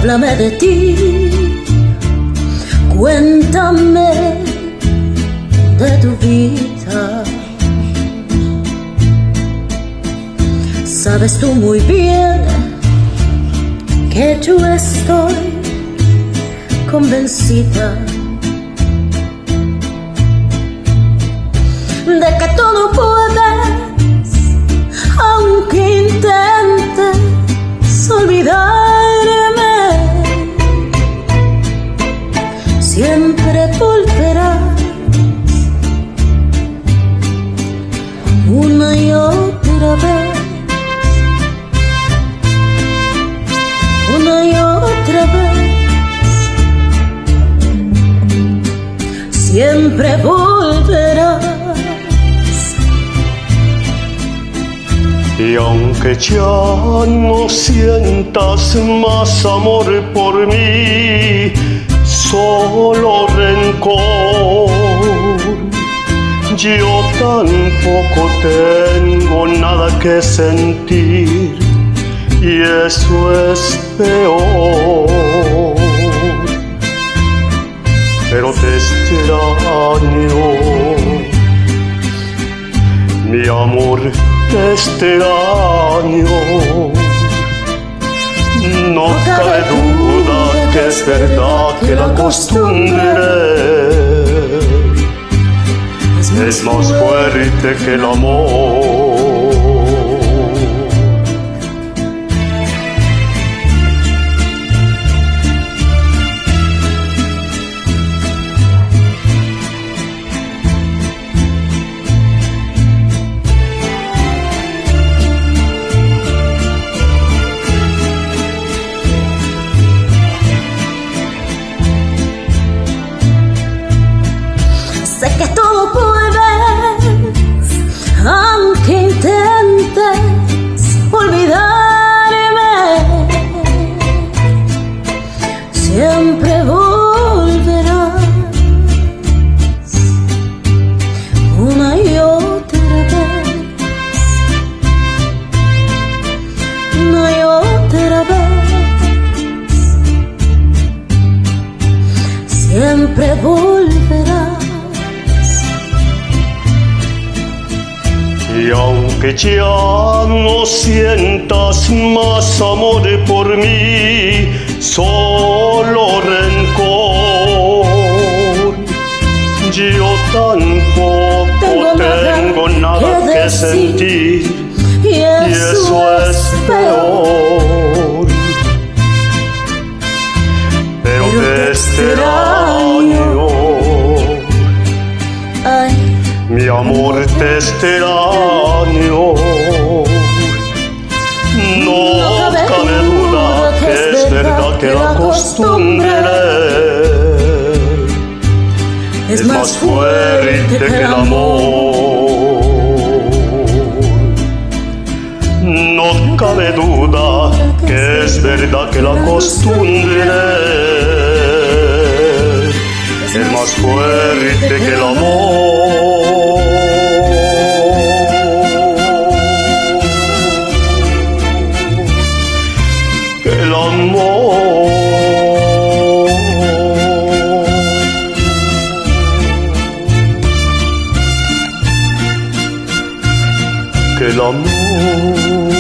háblame de ti, cuéntame de tu vida. Sabes tú muy bien que yo estoy convencida de que tú no puedes, aunque intentes olvidarme, siempre volverás una y otra vez, una y otra vez, siempre volverás. Y aunque ya no sientas más amor por mí, solo rencor, yo tampoco tengo nada que sentir, y eso es peor. Pero te extraño, mi amor, te extraño. No cabe duda que es verdad que la costumbre es más fuerte que el amor. Sé que tú puedes, aunque intentes olvidarme, siempre volverás una y otra vez, una y otra vez, siempre volverás. Y aunque ya no sientas más amor por mí, solo rencor, yo tampoco tengo nada que sentir, y eso es peor. Pero te extraño, mi amor, te extraño. No cabe duda que es verdad que la costumbre es más fuerte que el amor. No cabe duda que es verdad que la costumbre es más fuerte que el amor. El amor, que el amor.